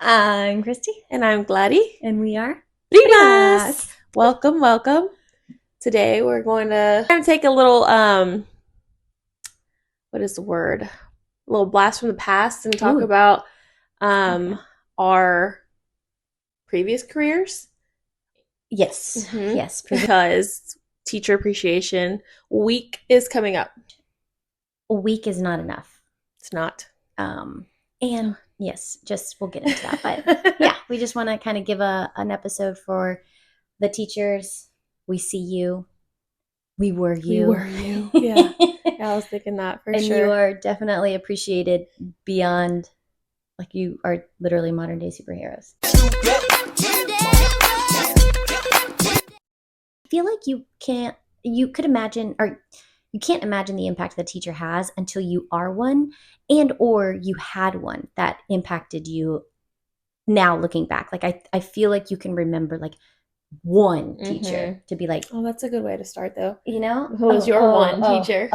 I'm Christy. And I'm Gladys. And we are Primas. Welcome. Today we're going to take a little, what is the word? A little blast from the past and talk about our previous careers. Yes. Mm-hmm. Yes. Because Teacher Appreciation Week is coming up. A week is not enough. It's not. And yes, we'll get into that. But yeah, we just want to kind of give an episode for the teachers. We see you. We were you. Yeah. I was thinking that for and sure. And you are definitely appreciated beyond, like, you are literally modern day superheroes. I feel like you can't imagine the impact that a teacher has until you are one, and or you had one that impacted you. Now looking back, like I feel like you can remember like one teacher to be like, oh, that's a good way to start though. You know, who was your one teacher?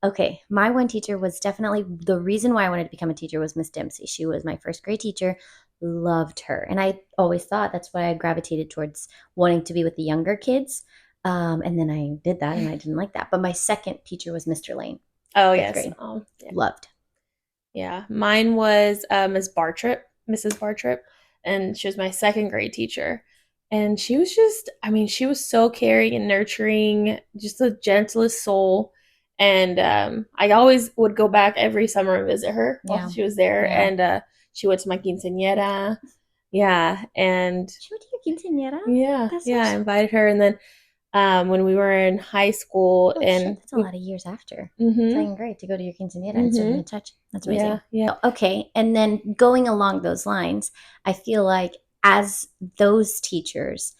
Okay. My one teacher was definitely the reason why I wanted to become a teacher was Miss Dempsey. She was my first grade teacher. Loved her, and I always thought that's why I gravitated towards wanting to be with the younger kids. And then I did that, and I didn't like that. But my second teacher was Mr. Lane. Oh, yes. Yeah. Loved. Yeah. Mine was Mrs. Bartrip, and she was my second grade teacher. And she was she was so caring and nurturing, just the gentlest soul. And I always would go back every summer and visit her while she was there. Yeah. And she went to my quinceañera. Yeah. And she went to your quinceañera? Yeah. I invited her. And then when we were in high school, that's a lot of years after second grade to go to your quinceañera and stay in touch. That's amazing. Yeah. Okay, and then going along those lines, I feel like as those teachers,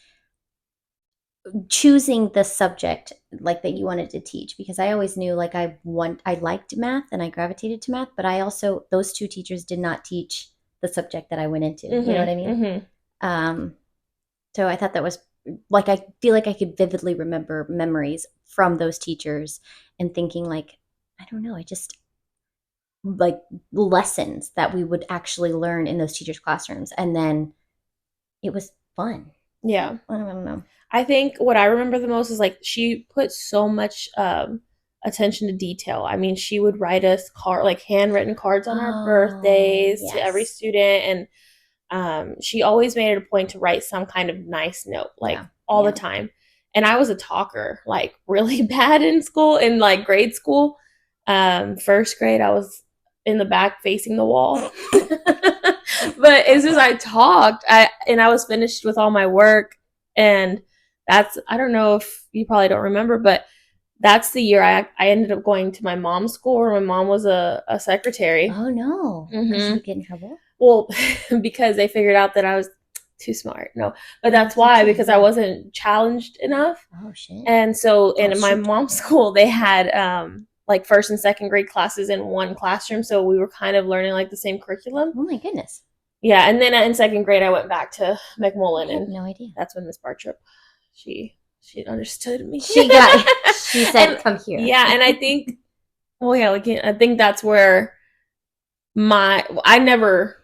choosing the subject like that you wanted to teach, because I always knew like I liked math and I gravitated to math, but I also, those two teachers did not teach the subject that I went into. You know what I mean? So I thought that was, like, I feel like I could vividly remember memories from those teachers and thinking like, I don't know, I just like lessons that we would actually learn in those teachers' classrooms. And then it was fun. Yeah. I don't know. I think what I remember the most is like she put so much attention to detail. I mean, she would write us handwritten cards on our birthdays to every student, and she always made it a point to write some kind of nice note, all the time. And I was a talker, like really bad in school, in like grade school. First grade, I was in the back facing the wall. But as soon as I talked, I was finished with all my work, and that's, I don't know if you probably don't remember, but that's the year I ended up going to my mom's school, where my mom was a secretary. Oh no. Because you get in trouble? Well, because they figured out that I was too smart. No, but that's why, because I wasn't challenged enough. Oh shit. And so in my mom's school, they had like first and second grade classes in one classroom, so we were kind of learning like the same curriculum. Oh my goodness. Yeah, and then in second grade, I went back to McMullen, I had no idea. That's when Miss Bartrip, she understood me. She said, "Come here." Yeah, and I think, I think that's where I never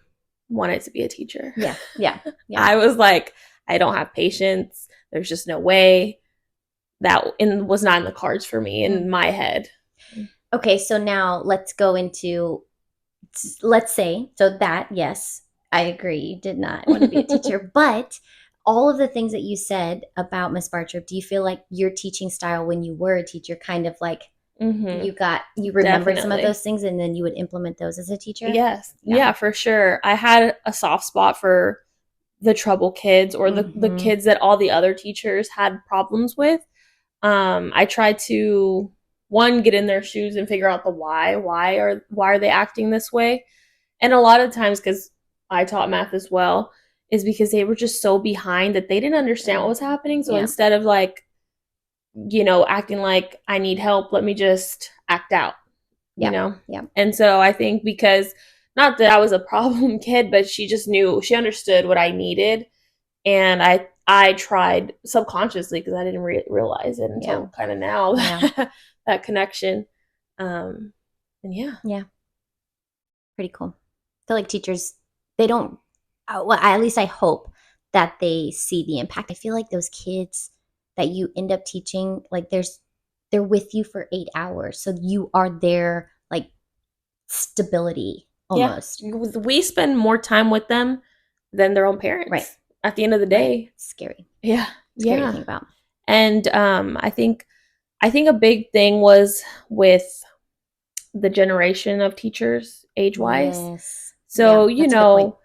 wanted to be a teacher. Yeah. I was like, I don't have patience. There's just no way. That was not in the cards for me in my head. Okay, so now let's go into, let's say, so that, yes, I agree, you did not want to be a teacher, but all of the things that you said about Miss Bartrip, do you feel like your teaching style when you were a teacher kind of like, you remembered Definitely. Some of those things and then you would implement those as a teacher? Yes. Yeah, for sure. I had a soft spot for the trouble kids, or the kids that all the other teachers had problems with. I tried to, one, get in their shoes and figure out the why. Why are they acting this way? And a lot of times, because I taught math as well, is because they were just so behind that they didn't understand what was happening. So instead of like, acting like I need help, let me just act out, you know? Yeah. And so I think, because not that I was a problem kid, but she understood what I needed. And I tried subconsciously, because I didn't realize it until kind of now, that connection. And yeah. Yeah. Pretty cool. I feel like teachers, they don't, well, at least I hope that they see the impact. I feel like those kids that you end up teaching, like they're with you for 8 hours. So you are their like stability Yeah. almost. We spend more time with them than their own parents. Right. At the end of the day. Right. Scary. Yeah. Scary Yeah. to think about. And I think a big thing was with the generation of teachers age wise. Yes. So, Yeah,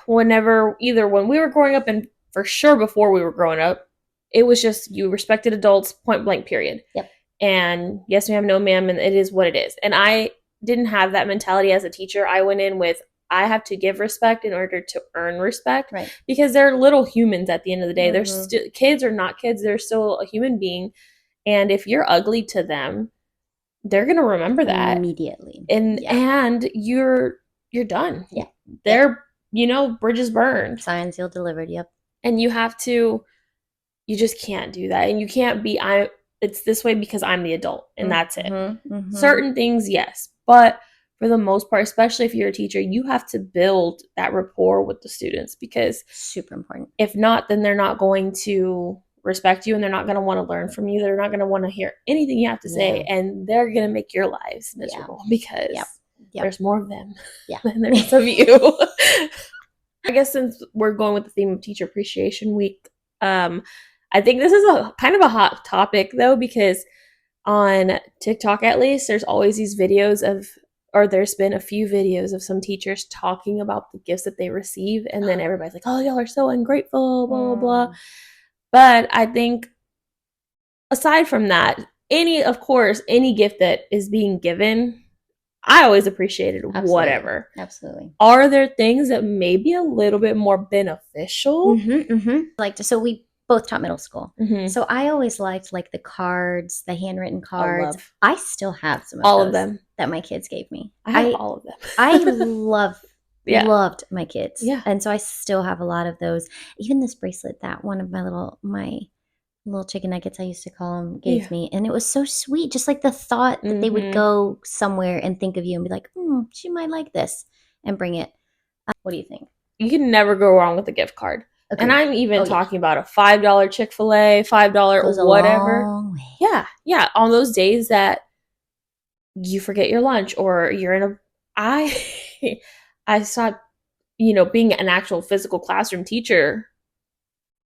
whenever either when we were growing up and for sure before we were growing up, it was just you respected adults, point blank, period. Yep. And yes, ma'am, no, ma'am, and it is what it is. And I didn't have that mentality as a teacher. I went in with I have to give respect in order to earn respect, right. Because they're little humans at the end of the day. Mm-hmm. They're still kids or not kids. They're still a human being, and if you're ugly to them, they're gonna remember that immediately, and you're done. Yeah, they're bridges burned, signs you'll delivered. Yep. And you just can't do that, and you can't be it's this way because I'm the adult and that's it. Mm-hmm. Certain things, yes, but for the most part, especially if you're a teacher, you have to build that rapport with the students, because super important. If not, then they're not going to respect you, and they're not going to want to learn from you. They're not going to want to hear anything you have to say, and they're going to make your lives miserable because there's more of them than there is of you. I guess since we're going with the theme of Teacher Appreciation Week, I think this is a kind of a hot topic though, because on TikTok at least, there's always these videos or there's been a few videos of some teachers talking about the gifts that they receive, and then everybody's like, oh, y'all are so ungrateful, blah, blah, blah. But I think aside from that, of course, any gift that is being given, I always appreciated. Absolutely. Whatever. Absolutely. Are there things that may be a little bit more beneficial? So we both taught middle school. So I always liked like the cards, the handwritten cards. I still have some of all those of them that my kids gave me. I have all of them. I loved my kids. Yeah. And so I still have a lot of those. Even this bracelet that one of my little chicken nuggets, I used to call them, gave me. And it was so sweet. Just like the thought that they would go somewhere and think of you and be like, she might like this, and bring it. What do you think? You can never go wrong with a gift card. Agreed. And I'm even talking about a $5 Chick-fil-A, $5 whatever. Yeah. Yeah. On those days that you forget your lunch or you're in I stopped, being an actual physical classroom teacher,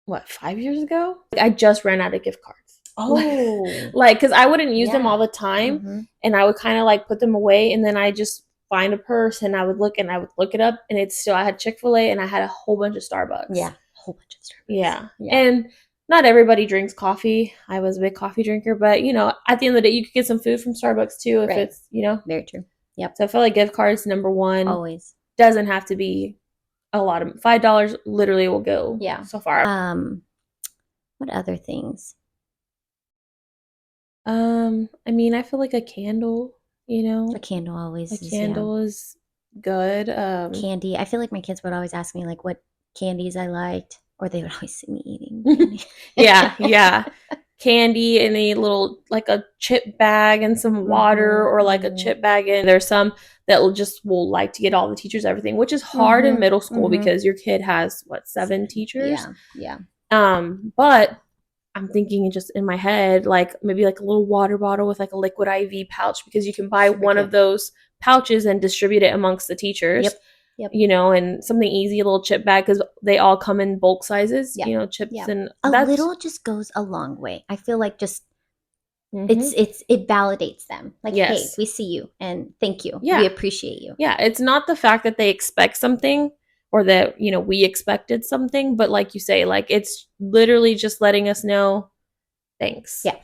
5 years ago? I just ran out of gift cards. Oh. Because I wouldn't use them all the time, and I would kind of put them away, and then I just find a purse and I would look it up, and I had Chick-fil-A and I had a whole bunch of Starbucks. Yeah, a whole bunch of Starbucks. Yeah. And not everybody drinks coffee. I was a big coffee drinker, but at the end of the day, you could get some food from Starbucks too if it's, Very true. Yep. So I feel like gift cards, number one. Always. Doesn't have to be a lot of $5 literally will go so far. What other things? I mean, I feel like a candle, A candle always is good. Candy. I feel like my kids would always ask me like what candies I liked, or they would always see me eating candy. yeah. Candy in a little, like a chip bag and some water, or like a chip bag. And there's some that will like to get all the teachers everything, which is hard in middle school because your kid has 7 teachers. Yeah. But I'm thinking just in my head, maybe a little water bottle with a liquid IV pouch, because you can buy one of those pouches and distribute it amongst the teachers. Yep. And something easy, a little chip bag, because they all come in bulk sizes. Chips and a little just goes a long way. I feel like just it validates them. Hey, we see you and thank you. We appreciate you. Yeah, it's not the fact that they expect something or that we expected something, but like you say, it's literally just letting us know thanks. Yeah.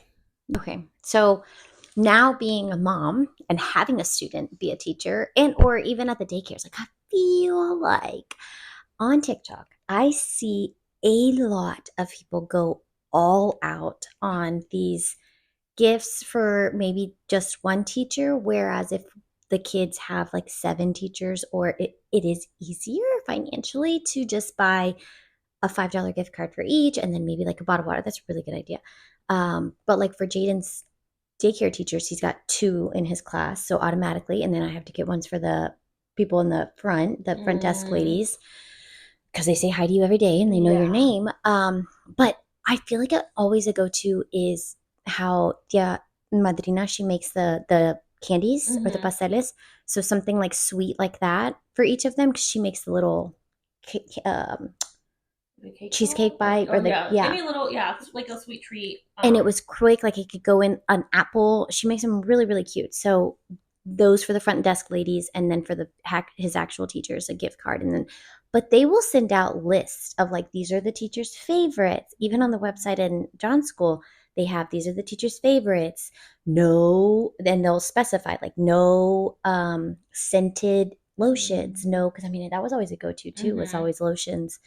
Okay. So now being a mom and having a student be a teacher, and or even at the daycares, I feel like on TikTok I see a lot of people go all out on these gifts for maybe just one teacher, whereas if the kids have 7 teachers, or it is easier financially to just buy a $5 gift card for each, and then maybe a bottle of water. That's a really good idea. But for Jaden's daycare teachers, he's got 2 in his class, so automatically, and then I have to get ones for the people in the front desk ladies, because they say hi to you every day and they know your name. But I feel like always a go-to is how Tia Madrina, she makes the candies or the pasteles. So something like sweet like that for each of them, because she makes the little cheesecake bite or any little like a sweet treat. And it was quick, like it could go in an apple. She makes them really, really cute. So those for the front desk ladies, and then for his actual teachers, a gift card. And then, but they will send out lists of like, these are the teachers' favorites. Even on the website in John's school, they have, these are the teachers' favorites. No, then they'll specify like no scented lotions. No, because I mean, that was always a go-to too, was always lotions.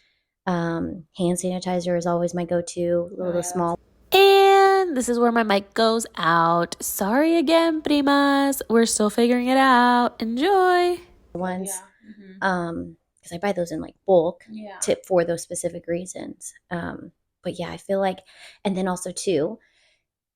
Hand sanitizer is always my go-to, little small. And this is where my mic goes out. Sorry again, Primas. We're still figuring it out. Enjoy. Ones. Because I buy those in like bulk tip for those specific reasons. But yeah, I feel like, and then also too,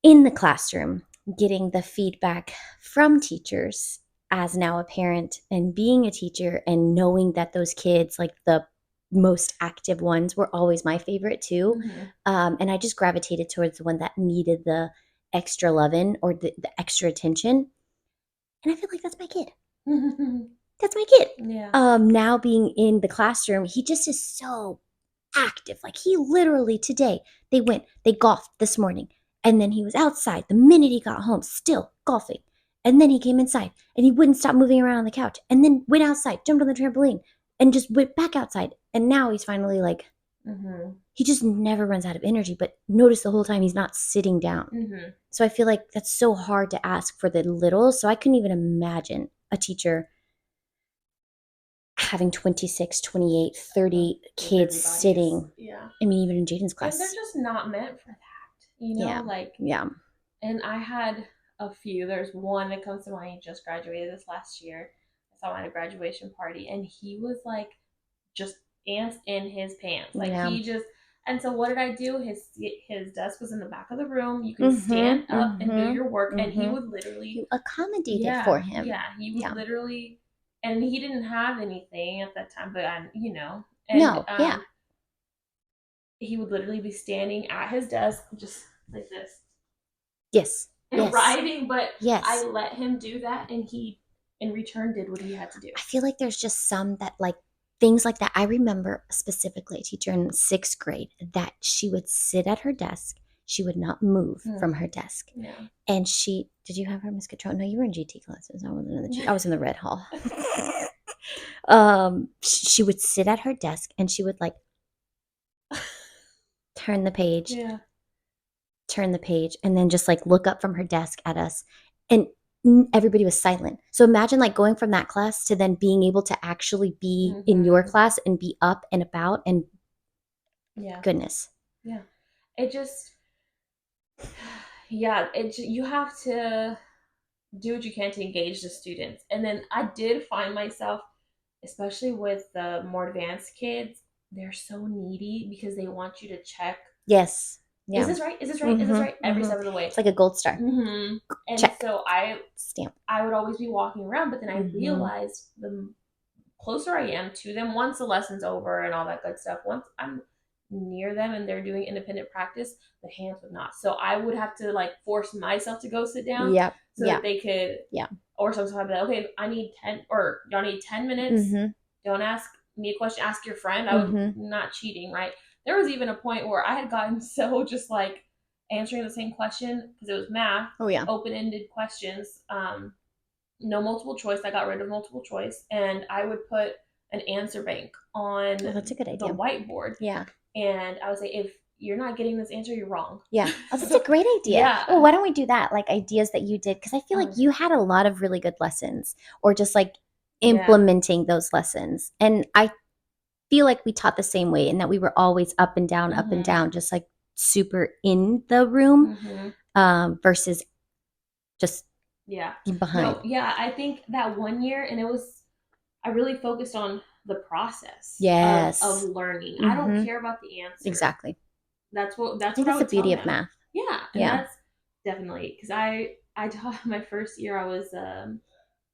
in the classroom, getting the feedback from teachers as now a parent and being a teacher and knowing that those kids, like the most active ones, were always my favorite too. And I just gravitated towards the one that needed the extra loving or the extra attention. And I feel like that's my kid. That's my kid. Now being in the classroom, he just is so active. Like he literally today, they golfed this morning. And then he was outside the minute he got home, still golfing. And then he came inside and he wouldn't stop moving around on the couch. And then went outside, jumped on the trampoline, and just went back outside. And now he's finally like, he just never runs out of energy. But notice the whole time he's not sitting down. So I feel like that's so hard to ask for the little. So I couldn't even imagine a teacher having 26, 28, 30 kids sitting. I mean, even in Jaden's class. And they're just not meant for that. You know, And I had a few. There's one that comes to mind. He just graduated this last year. I saw him at a graduation party, and he was like just ants in his pants. Like he just. And so what did I do? His desk was in the back of the room. You could stand up and do your work, and he would literally. You accommodated for him. Yeah, he would literally, and he didn't have anything at that time, but he would literally be standing at his desk just like this. Yes. And writing, but I let him do that, and he, in return, did what he had to do. I feel like there's just some that like things like that. I remember specifically a teacher in 6th grade that she would sit at her desk. She would not move from her desk. And did you have her, Miss Catrone? No, you were in GT classes. I was in the red hall. She would sit at her desk and she would like turn the page, and then just like look up from her desk at us, and everybody was silent. So imagine like going from that class to then being able to actually be in your class and be up and about, and goodness. It just you have to do what you can to engage the students. And then I did find myself, especially with the more advanced kids, they're so needy because they want you to check. Yes. Yeah. Is this right? Is this right? Is this right? Every step of the way. It's like a gold star. And check. So I would always be walking around, but then I realized the closer I am to them, once the lesson's over and all that good stuff, once I'm near them and they're doing independent practice, the hands would not. So I would have to like force myself to go sit down so that they could. Or sometimes I'd be like, okay, I need 10, or y'all need 10 minutes. Don't ask me a question, ask your friend. I was not cheating, right? There was even a point where I had gotten so just like answering the same question, because it was math. Open-ended questions. No multiple choice. I got rid of multiple choice, and I would put an answer bank on that's a good idea. The whiteboard. And I would say, if you're not getting this answer, you're wrong. That's a great idea. Well, why don't we do that? Like ideas that you did, because I feel like you had a lot of really good lessons, or just like implementing those lessons. And I feel like we taught the same way, and that we were always up and down, just like super in the room, versus just behind. No, I think that one year, and I really focused on the process of learning. I don't care about the answer. Exactly. That's I think that's the beauty of math. And that's definitely, because I taught my first year. I was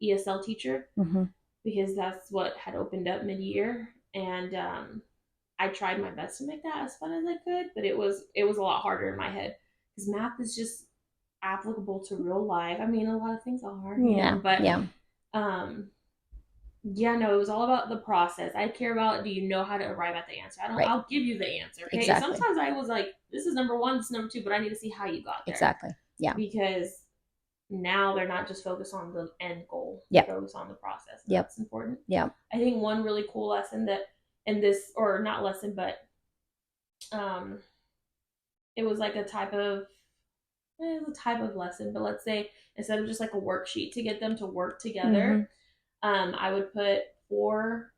ESL teacher Mm-hmm. because that's what had opened up mid year, and I tried my best to make that as fun as I could, but it was a lot harder in my head because math is just applicable to real life. I mean, a lot of things are, Yeah. but Yeah. um, yeah, no, it was all about the process. I care about, do you know how to arrive at the answer? I don't. Right. I'll give you the answer. Okay. Exactly. Sometimes I was like, this is number one, this is number two, but I need to see how you got there Exactly. Yeah. because now they're not just focused on the end goal; they Yep. focus on the process, and Yep. that's important. Yep. I think one really cool lesson that in this, or not lesson, but um, it was like a type of lesson, but let's say instead of just like a worksheet to get them to work Mm-hmm. together, I would put four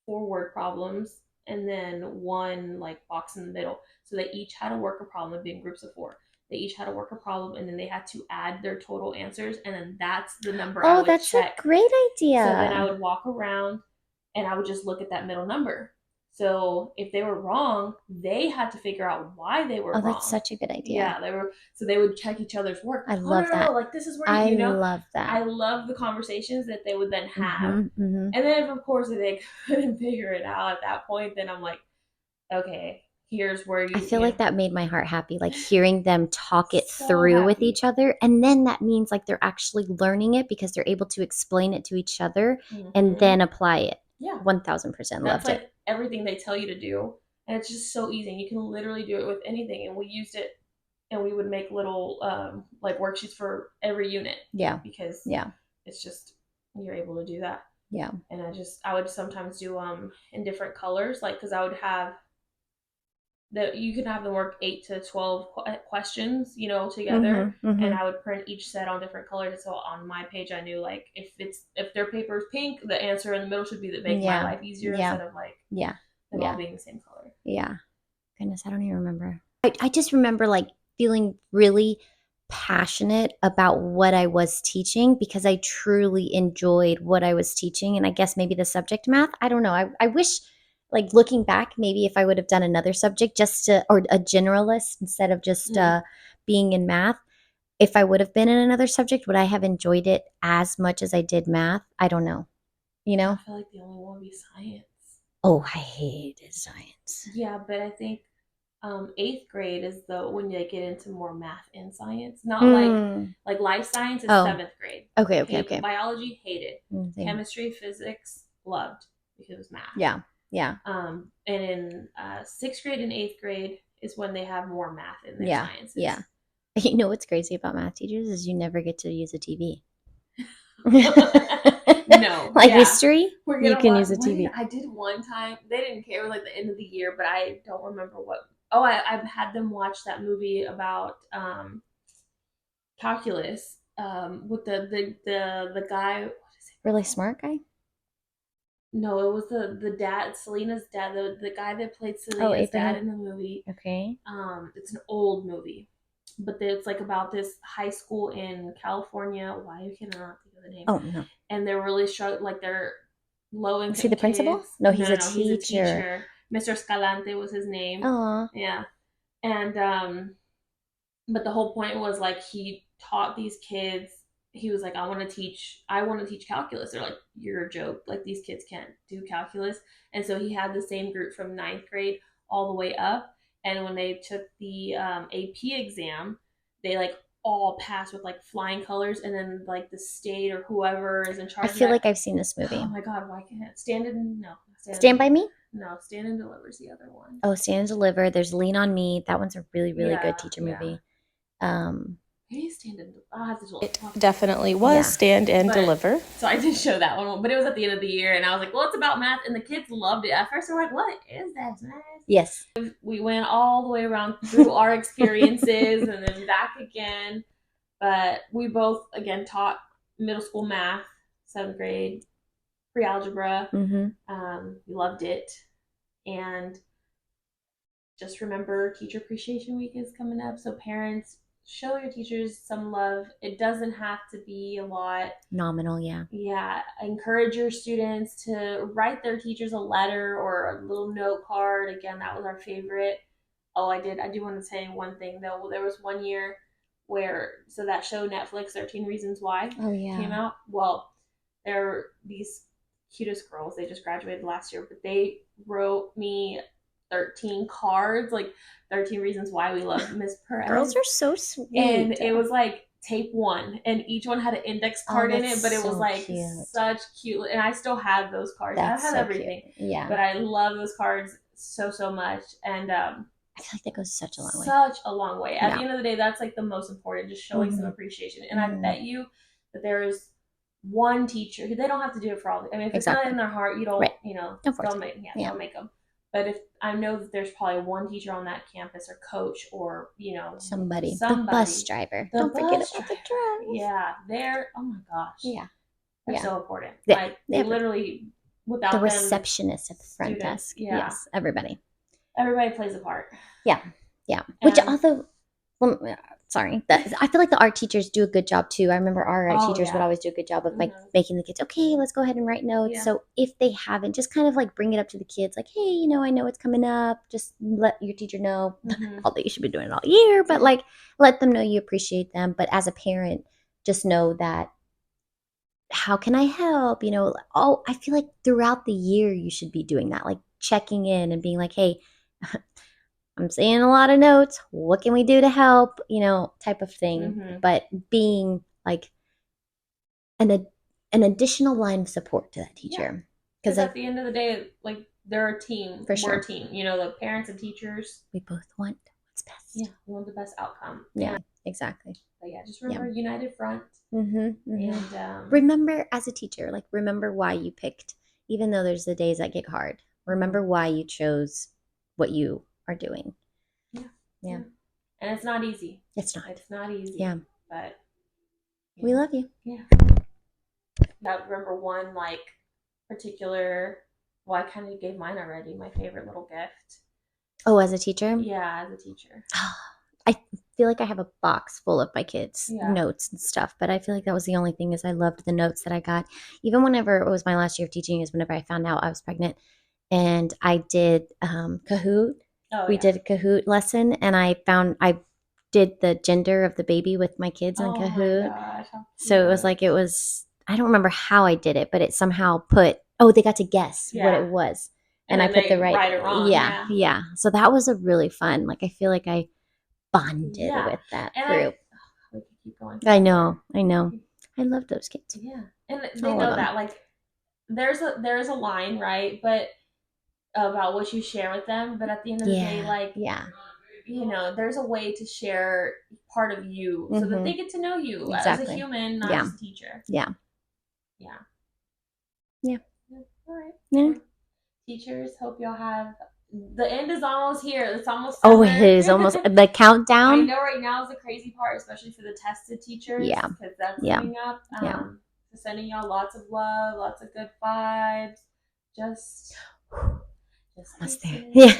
word problems and then one like box in the middle. So they each had to work a problem, it'd be in groups of four. They each had to work a problem and then they had to add their total answers and then that's the number I Oh, would that's a check. great So then I idea. would walk around and I would just look at that middle number. So if they were wrong, they had to figure out why they were Oh, that's wrong. such a good idea. Yeah, they were. So they would check each other's work. I Oh no, love no, no! that. Like this is where I you know. love that. I love the conversations that they would then have, Mm-hmm. Mm-hmm. and then of course if they couldn't figure it out at that point, then I'm like, okay, here's where I you feel you know like that made my heart happy, like hearing them talk it so through with happy. each other. And then that means like they're actually learning it because they're able to explain it to each other and Mm-hmm. then apply it. Yeah, 1000% that's loved it. like everything they tell you to do, and it's just so easy. And you can literally do it with anything. And we used it and we would make little like worksheets for every unit Yeah. because Yeah. it's just you're able to do that. Yeah. And I would sometimes do in different colors, like because I would have that you can have them work 8 to 12 questions, together, Mm-hmm. and Mm-hmm. I would print each set on different colors. So on my page, I knew like if their paper is pink, the answer in the middle should be that make my Yeah. life easier Yeah. instead of like Yeah. them all Yeah. being the same color. Yeah. Goodness, I don't even remember. I just remember like feeling really passionate about what I was teaching because I truly enjoyed what I was teaching. And I guess maybe the subject math, I don't know. I wish, like looking back, maybe if I would have done another subject just to, or a generalist instead of just Mm-hmm. being in math, if I would have been in another subject, would I have enjoyed it as much as I did math? I don't know. You I know? feel like the only one would be science. Oh, I hated science. Yeah, but I think eighth grade is the when they get into more math and science. Not Mm. like life science is Oh, seventh grade. okay, okay, Hate okay. biology, hated. Same. Chemistry, physics, loved because it was math. Yeah, yeah, And in sixth grade and eighth grade is when they have more math in their yeah, sciences. yeah. You know what's crazy about math teachers is you never get to use a TV. No, Like yeah. history, We're you gonna can watch use a one year. TV. I did one time. They didn't care. It was like the end of the year, but I don't remember what. Oh, I've had them watch that movie about calculus with the guy. What is it Really called? smart guy? No, it was the dad, Selena's dad, the guy that played Oh, Selena's dad Abraham. in the movie. Okay. It's an old movie, but it's like about this high school in California. Why can I not think of the name? Oh no. And they're really struggling, like they're low Is he income the principal? kids. No, No, he's a no, no, he's a teacher. teacher. Mr. Escalante was his name. Aw. Yeah, and but the whole point was like he taught these kids. He was like, I want to teach calculus. They're like, you're a joke. Like these kids can't do calculus. And so he had the same group from ninth grade all the way up. And when they took the AP exam, they like all passed with like flying colors. And then like the state or whoever is in I charge of feel that. like I've seen this Oh movie. my god, why can't stand in no Stand by Me? no stand and delivers the other one. Oh, Stand and Deliver. There's Lean on Me. That one's a really, really good Yeah, teacher yeah. movie. Um, Maybe stand and I'll have to it definitely was Yeah. Stand and Deliver. So I did show that one, but it was at the end of the year, and I was like, "Well, it's about math," and the kids loved it. At first, they're like, "What is that math?" yes. We went all the way around through our experiences, and then back again. But we both again taught middle school math, seventh grade, pre-algebra. Mm-hmm. We loved it, and just remember Teacher Appreciation Week is coming up. So parents, show your teachers some love. It doesn't have to be a lot. Nominal, yeah. Yeah, encourage your students to write their teachers a letter or a little note card. Again, that was our favorite. Oh, I do want to say one thing though. There was one year so that show Netflix, 13 Reasons Why, came out. Well, they're these cutest girls. They just graduated last year, but they wrote me 13 cards, like 13 reasons why we love Miss Perez. Girls are so sweet. And it was like tape one, and each one had an index card in it, but it was like cute. Such cute. And I still have those cards. I have everything. Cute. Yeah. But I love those cards so much. And I feel like that goes such a long way. Such a long way. At the end of the day, that's like the most important, just showing some appreciation. And I bet you that there is one teacher who, they don't have to do it for all. I mean, if it's not in their heart, you don't, don't make them. But if I know that there's probably one teacher on that campus, or coach, or somebody, the bus driver. Don't forget about the driver. Yeah, they're, oh my gosh. Yeah, they're so important. Like they literally, without the receptionist at the front desk. Yeah. Yes, everybody plays a part. Yeah. Which although, sorry, I feel like the art teachers do a good job too. I remember our art teachers would always do a good job of like making the kids, okay, let's go ahead and write notes. So if they haven't, just kind of like bring it up to the kids, like, hey, I know it's coming up. Just let your teacher know. Although you should be doing it all year, but like let them know you appreciate them. But as a parent, just know that, how can I help? I feel like throughout the year you should be doing that, like checking in and being like, hey, I'm seeing a lot of notes. What can we do to help? Type of thing. But being like an additional line of support to that teacher. Because at the end of the day, like, they're a team. We're a team. The parents and teachers. We both want what's best. Yeah, we want the best outcome. Yeah, exactly. But yeah, just remember, united front. And remember, as a teacher, like, remember why you picked, even though there's the days that get hard. Remember why you chose what you are doing. Yeah. And it's not easy. It's not easy. Yeah. But we love you. Yeah. I remember one like particular, well, I kind of gave mine already, my favorite little gift. Oh, as a teacher? Yeah, as a teacher. I feel like I have a box full of my kids' notes and stuff, but I feel like that was the only thing, is I loved the notes that I got. Even whenever it was my last year of teaching, is whenever I found out I was pregnant, and I did Kahoot. We did a Kahoot lesson, and I did the gender of the baby with my kids on Kahoot. My gosh, so it was, I don't remember how I did it, but it somehow they got to guess what it was. And I put the right or wrong. Yeah. So that was a really fun, like, I feel like I bonded with that group. We could keep going. I know. I love those kids. Yeah. And they know that, like, there's a line, right? But about what you share with them, but at the end of the day, like, there's a way to share part of you so that they get to know you as a human, not as a teacher. Yeah. All right. Yeah. Teachers, hope y'all have, the end is almost here. It's almost summer. Oh, it is almost the countdown. I know right now is the crazy part, especially for the tested teachers. Yeah. Because that's coming up. So sending y'all lots of love, lots of good vibes. Just almost there. Yeah.